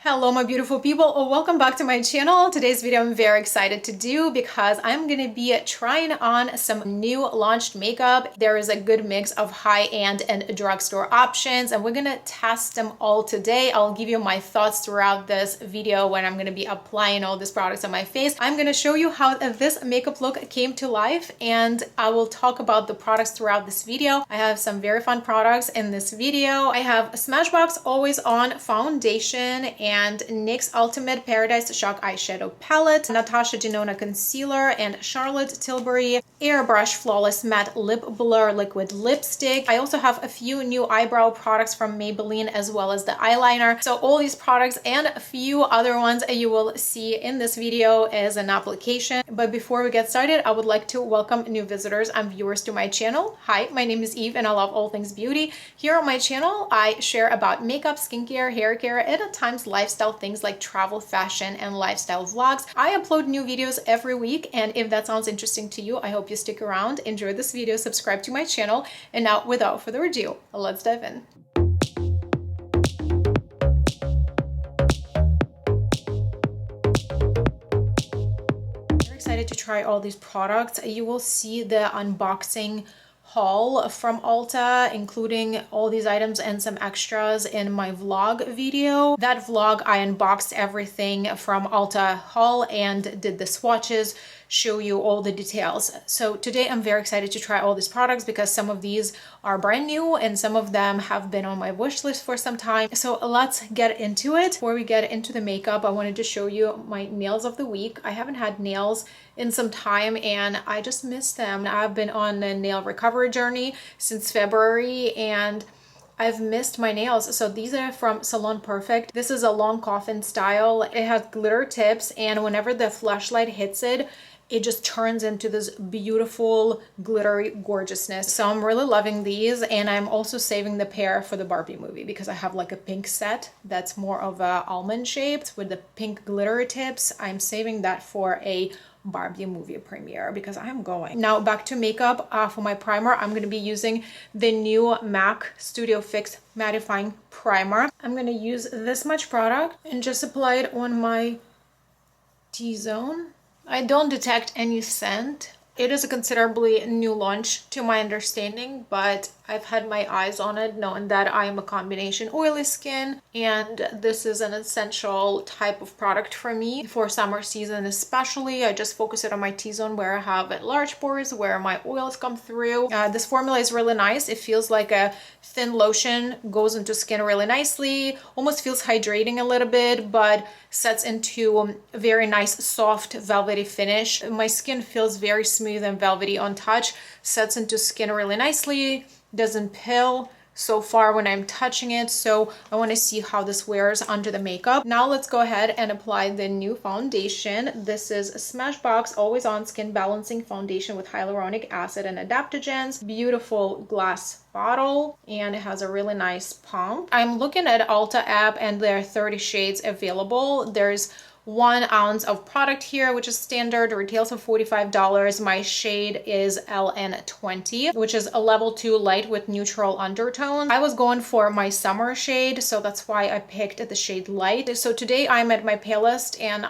Hello my beautiful people, welcome back to my channel. Today's video I'm very excited to do because I'm gonna be trying on some new launched makeup. There is a good mix of high-end and drugstore options and we're gonna test them all today. I'll give you my thoughts throughout this video when I'm gonna be applying all these products on my face. I'm gonna show you how this makeup look came to life and I will talk about the products throughout this video. I have some very fun products in this video. I have Smashbox Always On Foundation and NYX Ultimate Paradise Shock Eyeshadow Palette, Natasha Denona Concealer, and Charlotte Tilbury Airbrush Flawless Matte Lip Blur Liquid Lipstick. I also have a few new eyebrow products from Maybelline as well as the eyeliner. So all these products and a few other ones you will see in this video as an application. But before we get started, I would like to welcome new visitors and viewers to my channel. Hi, my name is Eve and I love all things beauty. Here on my channel, I share about makeup, skincare, hair care, and at times lifestyle things like travel, fashion, and lifestyle vlogs. I upload new videos every week, and if that sounds interesting to you, I hope you stick around, enjoy this video, subscribe to my channel, and now without further ado, let's dive in. Very excited to try all these products. You will see the unboxing haul from Ulta, including all these items and some extras in my vlog video. That vlog, I unboxed everything from Ulta haul and did the swatches, show you all the details. So today I'm very excited to try all these products because some of these are brand new and some of them have been on my wish list for some time. So let's get into it. Before we get into the makeup, I wanted to show you my nails of the week. I haven't had nails in some time and I just miss them. I've been on a nail recovery journey since February and I've missed my nails. So these are from Salon Perfect. This is a long coffin style. It has glitter tips and whenever the flashlight hits it, it just turns into this beautiful glittery gorgeousness. So I'm really loving these and I'm also saving the pair for the Barbie movie because I have like a pink set that's more of a almond shaped with the pink glitter tips. I'm saving that for a Barbie movie premiere because I'm going. Now back to makeup. For my primer, I'm going to be using the new MAC Studio Fix Mattifying Primer. I'm going to use this much product and just apply it on my T-zone. I don't detect any scent. It is a considerably new launch to my understanding, but I've had my eyes on it knowing that I am a combination oily skin and this is an essential type of product for me for summer season especially. I just focus it on my T-zone where I have large pores where my oils come through. This formula is really nice. It feels like a thin lotion, goes into skin really nicely, almost feels hydrating a little bit, but sets into a very nice soft velvety finish. My skin feels very smooth and velvety on touch, sets into skin really nicely, doesn't pill so far when I'm touching it. So I want to see how this wears under the makeup. Now let's go ahead and apply the new foundation. This is Smashbox Always On Skin Balancing Foundation with hyaluronic acid and adaptogens. Beautiful glass bottle and it has a really nice pump. I'm looking at Ulta app and there are 30 shades available. There's 1 ounce of product here, which is standard, retails for $45. My shade is LN20, which is a level 2 light with neutral undertones. I was going for my summer shade, so that's why I picked the shade light. So today I'm at my palest and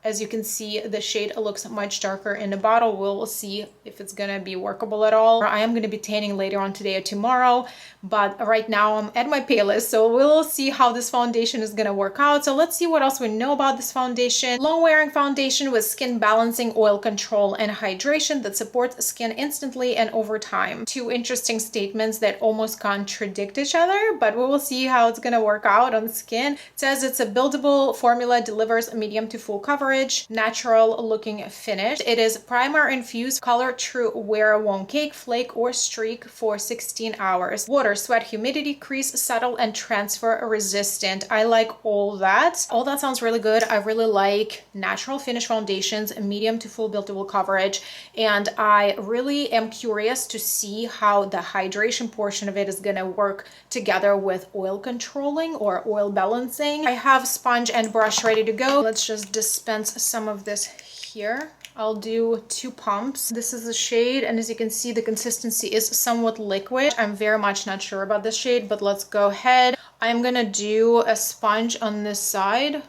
as you can see, the shade looks much darker in the bottle. We'll see if it's gonna be workable at all. I am gonna be tanning later on today or tomorrow, but right now I'm at my palest, so we'll see how this foundation is gonna work out. So let's see what else we know about this foundation. Long-wearing foundation with skin balancing, oil control, and hydration that supports skin instantly and over time. 2 interesting statements that almost contradict each other, but we will see how it's gonna work out on skin. It says it's a buildable formula, delivers medium to full coverage, natural looking finish. It is primer infused, color true wear, won't cake, flake, or streak for 16 hours. Water, sweat, humidity, crease, settle, and transfer resistant. I like all that. All that sounds really good. I really like natural finish foundations, medium to full buildable coverage, and I really am curious to see how the hydration portion of it is gonna work together with oil controlling or oil balancing. I have sponge and brush ready to go. Let's just dispense some of this here. I'll do 2 pumps. This is the shade, and as you can see, the consistency is somewhat liquid. I'm very much not sure about this shade, but let's go ahead. I'm gonna do a sponge on this side.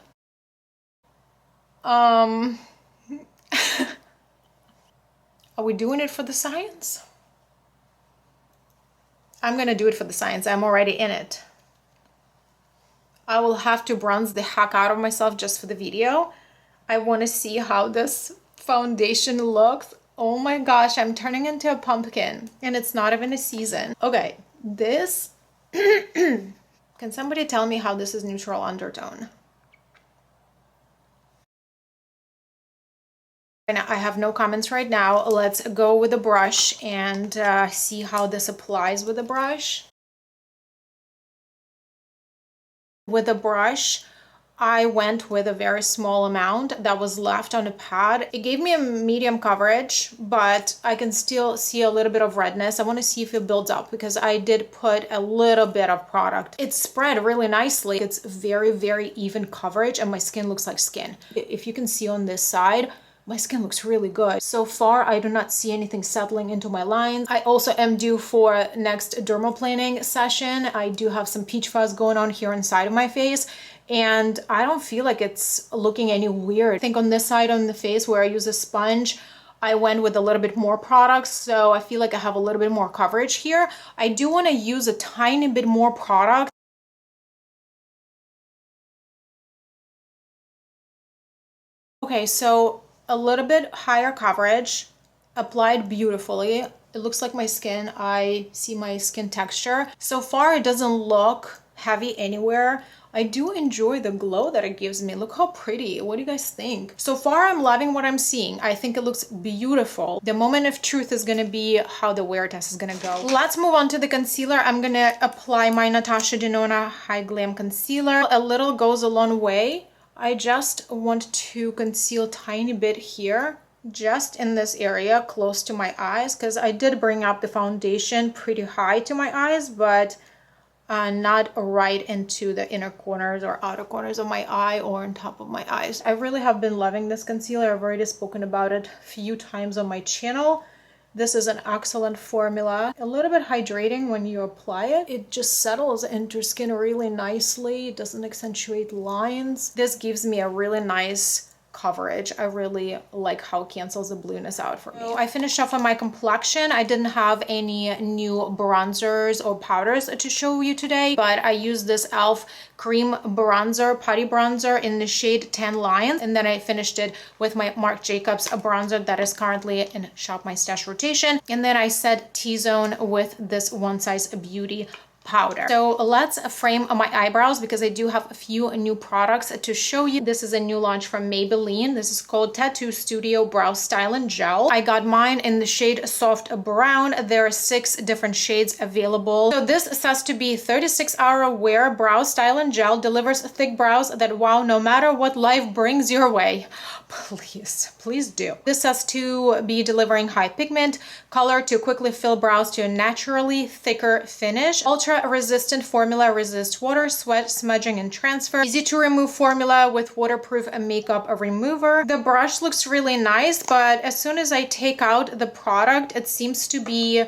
Are we doing it for the science? I'm gonna do it for the science. I'm already in it. I will have to bronze the heck out of myself just for the video. I want to see how this foundation looks. Oh my gosh, I'm turning into a pumpkin and it's not even a season. Okay, this, can somebody tell me how this is neutral undertone? And I have no comments right now. Let's go with the brush and see how this applies with the brush. With the brush, I went with a very small amount that was left on the pad. It gave me a medium coverage, but I can still see a little bit of redness. I want to see if it builds up because I did put a little bit of product. It spread really nicely. It's very, very even coverage and my skin looks like skin. If you can see on this side, my skin looks really good. So far, I do not see anything settling into my lines. I also am due for next dermaplaning session. I do have some peach fuzz going on here inside of my face, and I don't feel like it's looking any weird. I think on this side on the face where I use a sponge, I went with a little bit more product, so I feel like I have a little bit more coverage here. I do want to use a tiny bit more product. Okay, so a little bit higher coverage, applied beautifully. It looks like my skin. I see my skin texture. So far, it doesn't look heavy anywhere. I do enjoy the glow that it gives me. Look how pretty. What do you guys think? So far, I'm loving what I'm seeing. I think it looks beautiful. The moment of truth is gonna be how the wear test is gonna go. Let's move on to the concealer. I'm gonna apply my Natasha Denona High Glam Concealer. A little goes a long way. I just want to conceal a tiny bit here, just in this area close to my eyes, because I did bring up the foundation pretty high to my eyes, but not right into the inner corners or outer corners of my eye or on top of my eyes. I really have been loving this concealer. I've already spoken about it a few times on my channel. This is an excellent formula. A little bit hydrating when you apply it. It just settles into skin really nicely. It doesn't accentuate lines. This gives me a really nice coverage. I really like how it cancels the blueness out for me. So I finished off on my complexion. I didn't have any new bronzers or powders to show you today, but I used this e.l.f. cream bronzer, putty bronzer in the shade Tan Lions, and then I finished it with my Marc Jacobs bronzer that is currently in Shop My Stash rotation, and then I set T-zone with this One Size Beauty powder. So let's frame my eyebrows because I do have a few new products to show you. This is a new launch from Maybelline. This is called Tattoo Studio Brow Style and Gel. I got mine in the shade Soft Brown. There are 6 different shades available. So this says to be 36-hour wear brow style and gel, delivers thick brows that wow no matter what life brings your way. Please do. This says to be delivering high pigment color to quickly fill brows to a naturally thicker finish. Ultra resistant formula, resists water, sweat, smudging, and transfer. Easy to remove formula with waterproof makeup remover. The brush looks really nice, but as soon as I take out the product, it seems to be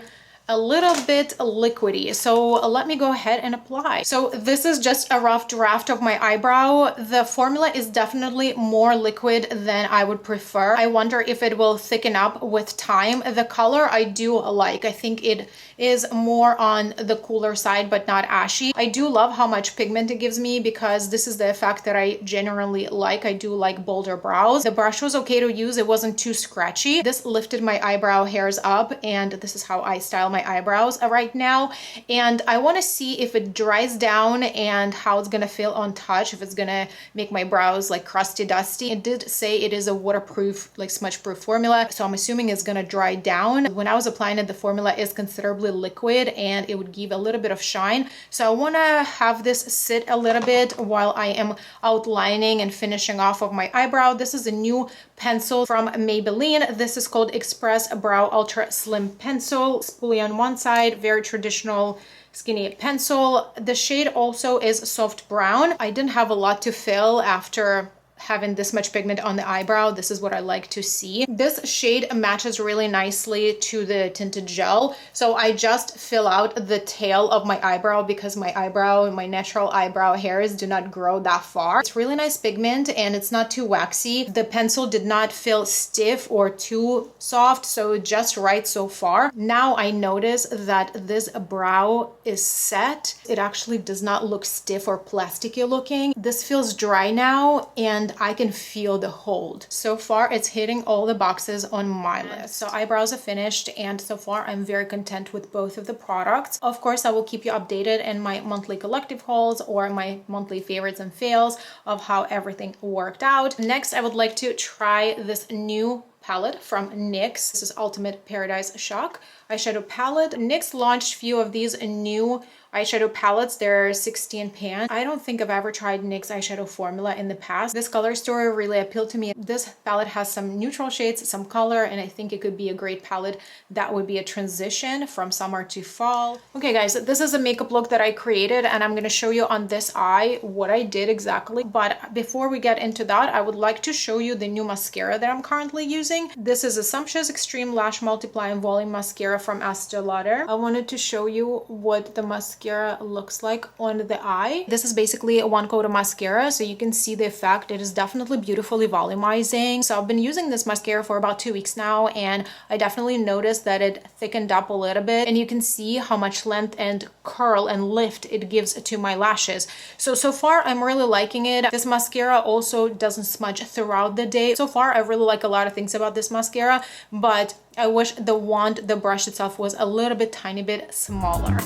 a little bit liquidy. So let me go ahead and apply. So this is just a rough draft of my eyebrow. The formula is definitely more liquid than I would prefer. I wonder if it will thicken up with time. The color I do like. I think it is more on the cooler side, but not ashy. I do love how much pigment it gives me because this is the effect that I generally like. I do like bolder brows. The brush was okay to use. It wasn't too scratchy. This lifted my eyebrow hairs up, and this is how I style my eyebrows right now. And I want to see if it dries down and how it's gonna feel on touch, if it's gonna make my brows like crusty dusty. It did say it is a waterproof, like smudge proof formula, so I'm assuming it's gonna dry down. When I was applying it, the formula is considerably liquid and it would give a little bit of shine. So I want to have this sit a little bit while I am outlining and finishing off of my eyebrow. This is a new pencil from Maybelline. This is called Express Brow Ultra Slim Pencil. Spoolie on one side, very traditional skinny pencil. The shade also is soft brown. I didn't have a lot to fill after having this much pigment on the eyebrow. This is what I like to see. This shade matches really nicely to the tinted gel. So I just fill out the tail of my eyebrow because my eyebrow and my natural eyebrow hairs do not grow that far. It's really nice pigment and it's not too waxy. The pencil did not feel stiff or too soft, so just right so far. Now I notice that this brow is set. It actually does not look stiff or plasticky looking. This feels dry now and I can feel the hold. So far it's hitting all the boxes on my list. So eyebrows are finished and so far I'm very content with both of the products. Of course, I will keep you updated in my monthly collective hauls or my monthly favorites and fails of how everything worked out. Next, I would like to try this new palette from NYX. This is Ultimate Paradise Shock eyeshadow palette. NYX launched a few of these new eyeshadow palettes. They're 16 pan. I don't think I've ever tried NYX eyeshadow formula in the past. This color story really appealed to me. This palette has some neutral shades, some color, and I think it could be a great palette that would be a transition from summer to fall. Okay guys, this is a makeup look that I created and I'm going to show you on this eye what I did exactly. But before we get into that, I would like to show you the new mascara that I'm currently using. This is a Sumptuous Extreme Lash Multiply and Volume Mascara from Estee Lauder. I wanted to show you what the mascara looks like on the eye. This is basically a one coat of mascara, so you can see the effect. It is definitely beautifully volumizing. So I've been using this mascara for about 2 weeks now, and I definitely noticed that it thickened up a little bit, and you can see how much length and curl and lift it gives to my lashes. So far I'm really liking it. This mascara also doesn't smudge throughout the day. So far I really like a lot of things about this mascara, but I wish the wand, the brush itself was a little bit tiny bit smaller.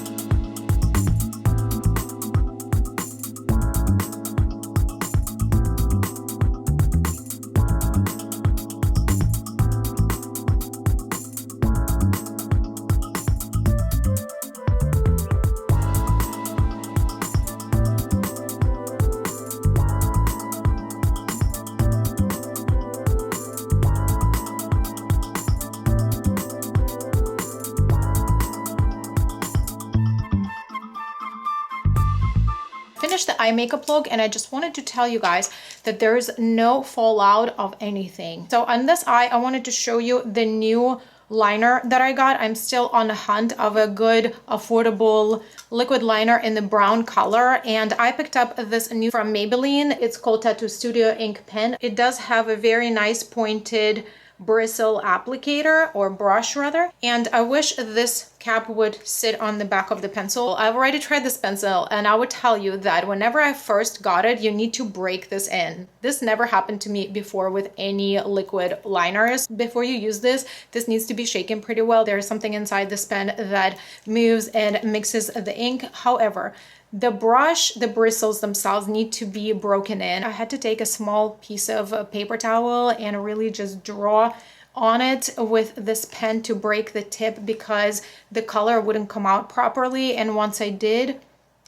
Finished the eye makeup look, and I just wanted to tell you guys that there is no fallout of anything. So on this eye, I wanted to show you the new liner that I got. I'm still on the hunt of a good, affordable liquid liner in the brown color, and I picked up this new from Maybelline. It's called Tattoo Studio Ink Pen. It does have a very nice pointed bristle applicator, or brush rather, and I wish this cap would sit on the back of the pencil. I've already tried this pencil and I would tell you that whenever I first got it, you need to break this in. This never happened to me before with any liquid liners. Before you use this needs to be shaken pretty well. There's something inside this pen that moves and mixes the ink. However, the brush, the bristles themselves need to be broken in. I had to take a small piece of paper towel and really just draw on it with this pen to break the tip because the color wouldn't come out properly. And once I did,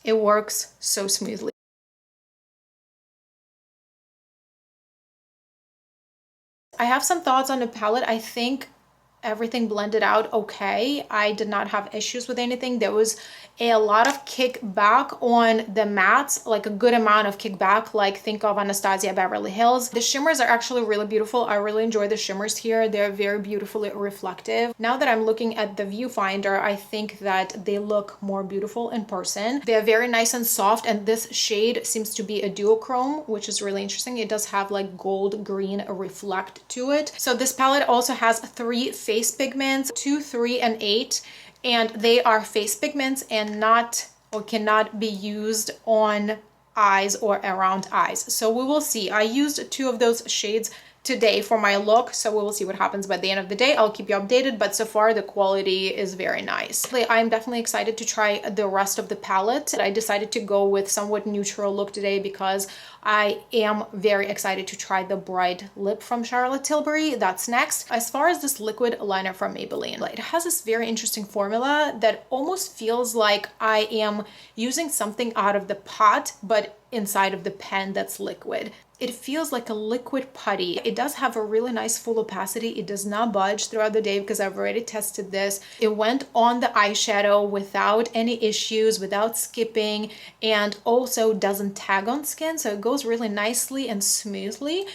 it works so smoothly. I have some thoughts on the palette. I think everything blended out okay. I did not have issues with anything. There was a lot of kickback on the mattes, like a good amount of kickback, like think of Anastasia Beverly Hills. The shimmers are actually really beautiful. I really enjoy the shimmers here. They're very beautifully reflective. Now that I'm looking at the viewfinder, I think that they look more beautiful in person. They're very nice and soft, and this shade seems to be a duochrome, which is really interesting. It does have like gold green reflect to it. So this palette also has 3 face pigments, 2, 3, and 8. And they are face pigments and not or cannot be used on eyes or around eyes. So we will see. I used 2 of those shades today for my look, so we will see what happens by the end of the day. I'll keep you updated, but so far the quality is very nice. I'm definitely excited to try the rest of the palette. I decided to go with somewhat neutral look today because I am very excited to try the bright lip from Charlotte Tilbury. That's next. As far as this liquid liner from Maybelline, it has this very interesting formula that almost feels like I am using something out of the pot, but inside of the pen that's liquid. It feels like a liquid putty. It does have a really nice full opacity. It does not budge throughout the day because I've already tested this. It went on the eyeshadow without any issues, without skipping, and also doesn't tag on skin. So it goes really nicely and smoothly,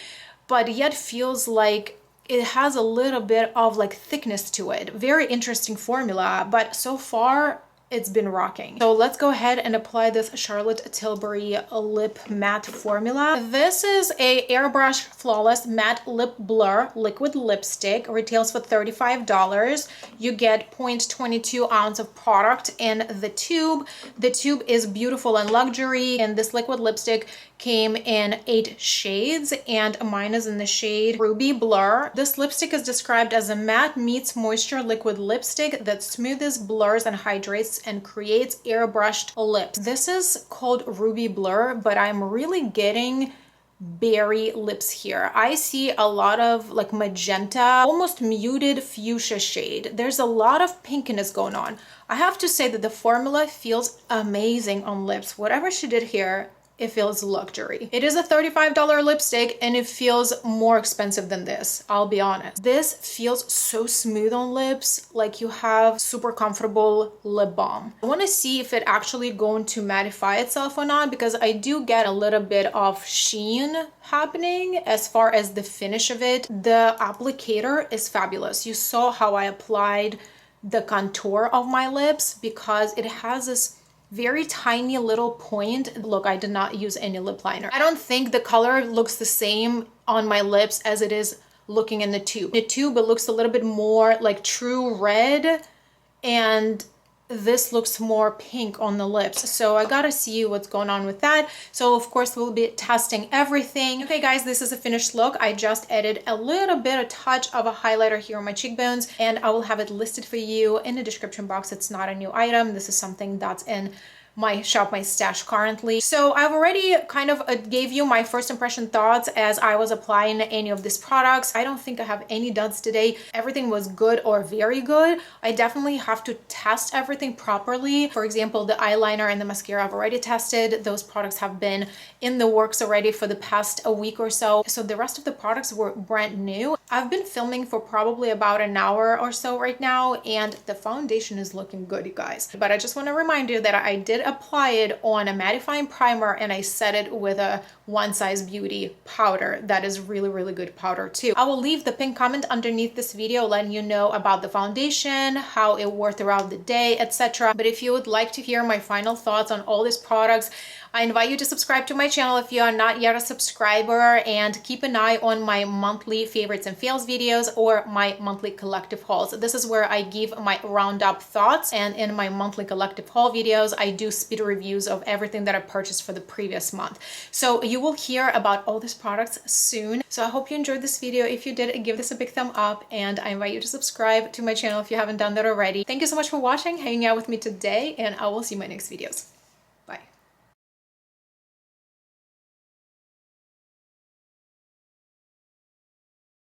but yet feels like it has a little bit of like thickness to it. Very interesting formula, but so far it's been rocking. So let's go ahead and apply this Charlotte Tilbury lip matte formula. This is a Airbrush Flawless Matte Lip Blur liquid lipstick. Retails for $35. You get 0.22 ounce of product in the tube. The tube is beautiful and luxury, and this liquid lipstick came in 8 shades, and mine is in the shade Ruby Blur. This lipstick is described as a matte meets moisture liquid lipstick that smoothes, blurs, and hydrates and creates airbrushed lips. This is called Ruby Blur, but I'm really getting berry lips here. I see a lot of like magenta, almost muted fuchsia shade. There's a lot of pinkiness going on. I have to say that the formula feels amazing on lips. Whatever she did here, it feels luxury. It is a $35 lipstick and it feels more expensive than this, I'll be honest. This feels so smooth on lips, like you have super comfortable lip balm. I wanna see if it actually going to mattify itself or not, because I do get a little bit of sheen happening as far as the finish of it. The applicator is fabulous. You saw how I applied the contour of my lips because it has this very tiny little point. Look, I did not use any lip liner. I don't think the color looks the same on my lips as it is looking in the tube. The tube, it looks a little bit more like true red, and this looks more pink on the lips. So I gotta see what's going on with that. So of course we'll be testing everything. Okay guys, this is a finished look. I just added a little bit, a touch of a highlighter here on my cheekbones, and I will have it listed for you in the description box. It's not a new item. This is something that's in my shop, my stash currently. So I've already kind of gave you my first impression thoughts as I was applying any of these products. I don't think I have any duds today. Everything was good or very good. I definitely have to test everything properly. For example, the eyeliner and the mascara I've already tested. Those products have been in the works already for the past a week or so. So the rest of the products were brand new. I've been filming for probably about an hour or so right now, and the foundation is looking good, you guys. But I just want to remind you that I did apply it on a Mattifine primer, and I set it with a One Size Beauty powder. That is really, really good powder too. I will leave the pinned comment underneath this video letting you know about the foundation, how it wore throughout the day, etc. But if you would like to hear my final thoughts on all these products, I invite you to subscribe to my channel if you are not yet a subscriber, and keep an eye on my monthly favorites and fails videos or my monthly collective hauls. This is where I give my roundup thoughts, and in my monthly collective haul videos, I do speed reviews of everything that I purchased for the previous month. So you will hear about all these products soon. So I hope you enjoyed this video. If you did, give this a big thumb up, and I invite you to subscribe to my channel if you haven't done that already. Thank you so much for watching, hanging out with me today, and I will see you in my next videos.